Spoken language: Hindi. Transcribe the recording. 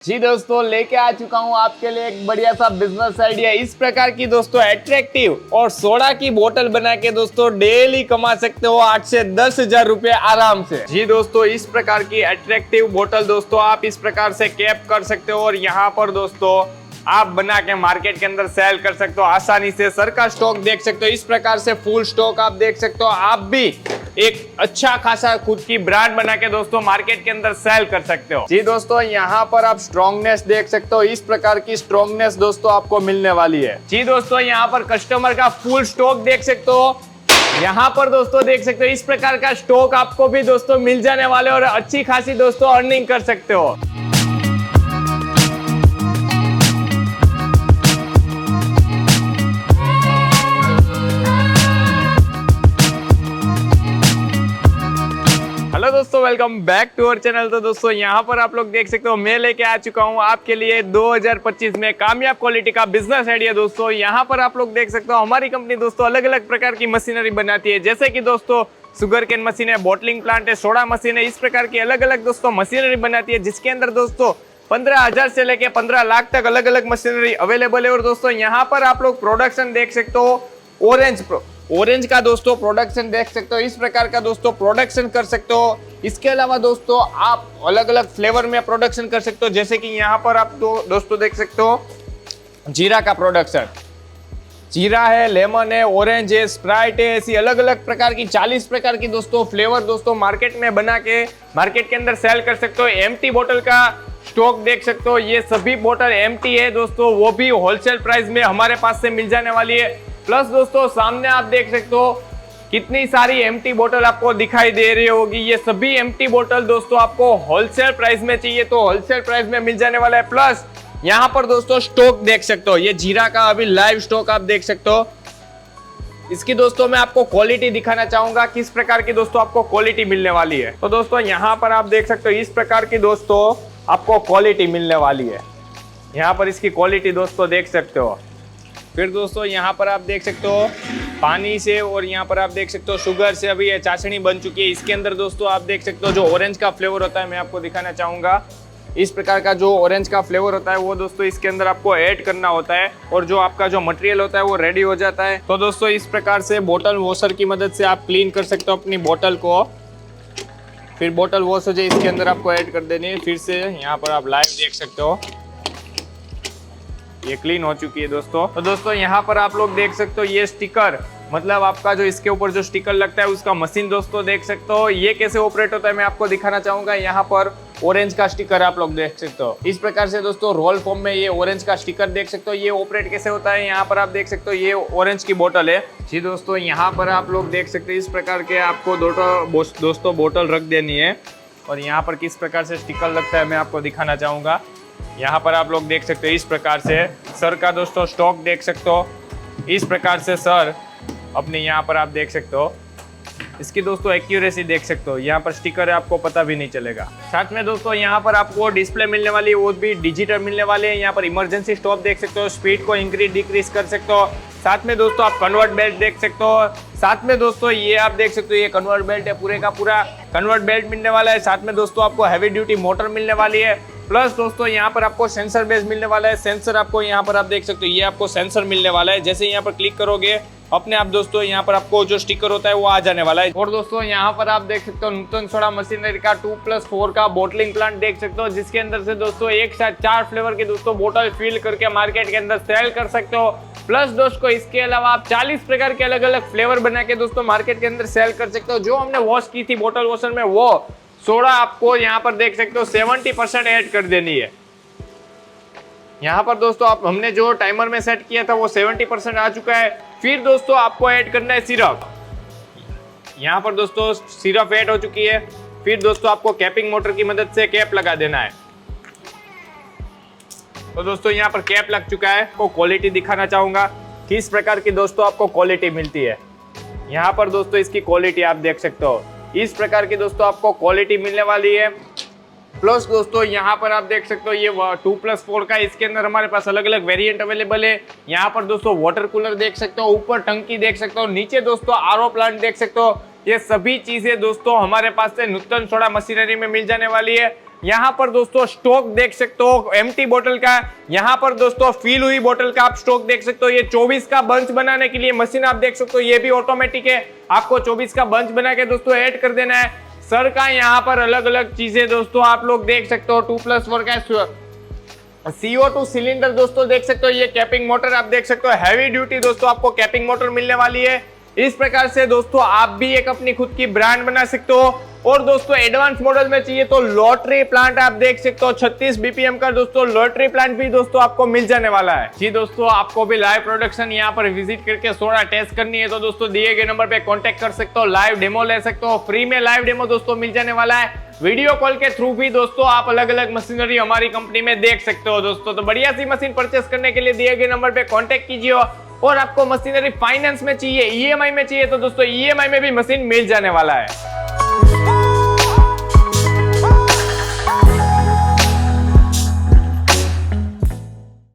जी दोस्तों, लेके आ चुका हूँ आपके लिए एक बढ़िया सा बिजनेस आइडिया। इस प्रकार की दोस्तों अट्रैक्टिव और सोडा की बोतल बना के दोस्तों डेली कमा सकते हो 8 से 10,000 रुपए आराम से। जी दोस्तों, इस प्रकार की अट्रैक्टिव बोतल दोस्तों आप इस प्रकार से कैप कर सकते हो और यहाँ पर दोस्तों आप बना के मार्केट के अंदर सेल कर सकते हो आसानी से। सर का स्टॉक देख सकते हो, इस प्रकार से फुल स्टॉक आप देख सकते हो। आप भी एक अच्छा खासा खुद की ब्रांड बना के दोस्तों मार्केट के अंदर सेल कर सकते हो। जी दोस्तों, यहाँ पर आप स्ट्रॉन्गनेस देख सकते हो, इस प्रकार की स्ट्रॉन्गनेस दोस्तों आपको मिलने वाली है। जी दोस्तों, यहाँ पर कस्टमर का फुल स्टॉक देख सकते हो। यहाँ पर दोस्तों देख सकते हो, इस प्रकार का स्टॉक आपको भी दोस्तों मिल जाने वाले और अच्छी खासी दोस्तों अर्निंग कर सकते हो। हेलो दोस्तों, welcome back to our channel. तो दोस्तों यहाँ पर आप लोग देख सकते हो मैं लेके आ चुका हूँ आपके लिए 2025 में कामयाब क्वालिटी का बिजनेस आइडिया। दोस्तों यहाँ पर आप लोग देख सकते हो हमारी कंपनी दोस्तों अलग अलग प्रकार की मशीनरी बनाती है, जैसे कि दोस्तों शुगर केन मशीन है, बॉटलिंग प्लांट है, सोडा मशीन है। इस प्रकार की अलग अलग दोस्तों मशीनरी बनाती है, जिसके अंदर दोस्तों 15,000 से लेके 15 लाख तक अलग अलग मशीनरी अवेलेबल है। और दोस्तों यहाँ पर आप लोग प्रोडक्शन देख सकते हो, ऑरेंज का दोस्तों प्रोडक्शन देख सकते हो, इस प्रकार का दोस्तों प्रोडक्शन कर सकते हो। इसके अलावा दोस्तों आप अलग अलग फ्लेवर में प्रोडक्शन कर सकते हो, जैसे कि यहाँ पर आप दोस्तों देख सकते हो जीरा का प्रोडक्शन, जीरा है, लेमन है, ऑरेंज है, स्प्राइट है। ऐसी अलग अलग प्रकार की 40 प्रकार की दोस्तों फ्लेवर दोस्तों मार्केट में बना के मार्केट के अंदर सेल कर सकते हो। एम्प्टी बोतल का स्टॉक देख सकते हो, ये सभी बोतल एम्प्टी है दोस्तों, वो भी होलसेल प्राइस में हमारे पास से मिल जाने वाली है। प्लस दोस्तों सामने आप देख सकते हो कितनी सारी एम्प्टी बोतल आपको दिखाई दे रही होगी। ये सभी एम्प्टी बोतल दोस्तों आपको होलसेल प्राइस में चाहिए तो होलसेल प्राइस में मिल जाने वाला है। प्लस यहाँ पर दोस्तों स्टॉक देख सकते हो, ये जीरा का अभी लाइव स्टॉक आप देख सकते हो। इसकी दोस्तों मैं आपको क्वालिटी दिखाना चाहूंगा, किस प्रकार की दोस्तों आपको क्वालिटी मिलने वाली है। तो दोस्तों यहाँ पर आप देख सकते हो इस प्रकार की दोस्तों आपको क्वालिटी मिलने वाली है। यहाँ पर इसकी क्वालिटी दोस्तों देख सकते हो। फिर दोस्तों यहाँ पर आप देख सकते हो पानी से, और यहाँ पर आप देख सकते हो शुगर से अभी ये चाशनी बन चुकी है। इसके अंदर दोस्तों आप देख सकते हो जो ऑरेंज का फ्लेवर होता है, मैं आपको दिखाना चाहूंगा। इस प्रकार का जो ऑरेंज का फ्लेवर होता है वो दोस्तों इसके अंदर आपको ऐड करना होता है, और जो आपका जो मटेरियल होता है वो रेडी हो जाता है। तो दोस्तों इस प्रकार से बोतल वॉशर की मदद से आप क्लीन कर सकते हो अपनी बोतल को। फिर बोतल वॉश हो जाए, इसके अंदर आपको ऐड कर देनी है। फिर से यहाँ पर आप लाइव देख सकते हो ये क्लीन हो चुकी है दोस्तों। तो दोस्तों यहाँ पर आप लोग देख सकते हो ये स्टिकर, मतलब आपका जो इसके ऊपर जो स्टिकर लगता है उसका मशीन दोस्तों देख सकते हो ये कैसे ऑपरेट होता है, मैं आपको दिखाना चाहूंगा। यहाँ पर ऑरेंज का स्टिकर आप लोग देख सकते हो, इस प्रकार से दोस्तों रोल फॉर्म में ये ऑरेंज का स्टिकर देख सकते हो। ये ऑपरेट कैसे होता है, यहाँ पर आप देख सकते हो ये ऑरेंज की बोतल है। जी दोस्तों, यहाँ पर आप लोग देख सकते हो इस प्रकार के आपको दोस्तों बोतल रख देनी है, और यहाँ पर किस प्रकार से स्टिकर लगता है मैं आपको दिखाना चाहूंगा। यहाँ पर आप लोग देख सकते हो इस प्रकार से सर का दोस्तों स्टॉक देख सकते हो, इस प्रकार से सर अपने यहाँ पर आप देख सकते हो। इसकी दोस्तों एक्यूरेसी देख सकते हो, यहाँ पर स्टिकर है आपको पता भी नहीं चलेगा। साथ में दोस्तों यहाँ पर आपको डिस्प्ले मिलने वाली है, वो भी डिजिटल मिलने वाले हैं। यहाँ पर इमरजेंसी स्टॉप देख सकते हो, स्पीड को इंक्रीज डिक्रीज कर सकते हो। साथ में दोस्तों आप कन्वर्ट बेल्ट देख सकते हो। साथ में दोस्तों ये आप देख सकते हो ये कन्वर्ट बेल्ट है, पूरे का पूरा कन्वर्ट बेल्ट मिलने वाला है। साथ में दोस्तों आपको हैवी ड्यूटी मोटर मिलने वाली है। प्लस दोस्तों यहाँ पर आपको सेंसर बेस मिलने वाला है। सेंसर आपको यहाँ पर आप देख सकते हो ये आपको सेंसर मिलने वाला है। जैसे यहाँ पर क्लिक करोगे अपने आप दोस्तों यहाँ पर आपको जो स्टिकर होता है वो आ जाने वाला है। और दोस्तों यहाँ पर आप देख सकते हो नूतन सोडा मशीनरी का 2+4 का बॉटलिंग प्लांट देख सकते हो, जिसके अंदर से दोस्तों एक साथ 4 फ्लेवर के दोस्तों बोतल फिल करके मार्केट के अंदर सेल कर सकते हो। प्लस दोस्तों इसके अलावा आप 40 प्रकार के अलग अलग फ्लेवर बना के दोस्तों मार्केट के अंदर सेल कर सकते हो। जो हमने वॉश की थी बोतल वॉशर में वो सोडा आपको यहाँ पर देख सकते हो 70% ऐड कर देनी है। यहाँ पर दोस्तों आप हमने जो टाइमर में सेट किया था वो 70% आ चुका है। फिर दोस्तों आपको ऐड करना है सिरप, यहाँ पर दोस्तों सिरप ऐड हो चुकी है। फिर दोस्तों आपको कैपिंग मोटर की मदद से कैप लगा देना है। तो दोस्तों यहाँ पर कैप लग चुका है। आपको क्वालिटी दिखाना चाहूंगा किस प्रकार की दोस्तों आपको क्वालिटी मिलती है। यहाँ पर दोस्तों इसकी क्वालिटी आप देख सकते हो, इस प्रकार की दोस्तों आपको क्वालिटी मिलने वाली है। प्लस दोस्तों यहाँ पर आप देख सकते हो ये 2+4 का, इसके अंदर हमारे पास अलग अलग वेरिएंट अवेलेबल है। यहाँ पर दोस्तों वाटर कूलर देख सकते हो, ऊपर टंकी देख सकते हो, नीचे दोस्तों आरओ प्लांट देख सकते हो। ये सभी चीजें दोस्तों हमारे पास से नूतन सोडा मशीनरी में मिल जाने वाली है। यहाँ पर दोस्तों स्टॉक देख सकते हो एम्प्टी बोतल का, यहाँ पर दोस्तों फिल हुई बोतल का आप स्टॉक देख सकते हो। ये 24 का बंच बनाने के लिए मशीन आप देख सकते हो, ये भी ऑटोमेटिक है, आपको 24 का बंच बना के दोस्तों ऐड कर देना है। सर का यहाँ पर अलग अलग चीजें दोस्तों आप लोग देख सकते हो, 2+4 का CO2 सिलेंडर दोस्तों देख सकते हो, ये कैपिंग मोटर आप देख सकते हो, हैवी ड्यूटी दोस्तों आपको कैपिंग मोटर मिलने वाली है। इस प्रकार से दोस्तों आप भी एक अपनी खुद की ब्रांड बना सकते हो। और दोस्तों एडवांस मॉडल में चाहिए तो लॉटरी प्लांट आप देख सकते हो, 36 BPM का दोस्तों लॉटरी प्लांट भी दोस्तों आपको मिल जाने वाला है। जी दोस्तों, आपको भी लाइव प्रोडक्शन यहाँ पर विजिट करके सोडा टेस्ट करनी है तो दोस्तों दिए गए नंबर पे कांटेक्ट कर सकते हो, लाइव डेमो ले सकते हो, फ्री में लाइव डेमो दोस्तों मिल जाने वाला है। वीडियो कॉल के थ्रू भी दोस्तों आप अलग अलग मशीनरी हमारी कंपनी में देख सकते हो दोस्तों। तो बढ़िया सी मशीन परचेस करने के लिए दिए गए नंबर पे कांटेक्ट कीजिए। और आपको मशीनरी फाइनेंस में चाहिए, EMI में चाहिए तो दोस्तों EMI में भी मशीन मिल जाने वाला है।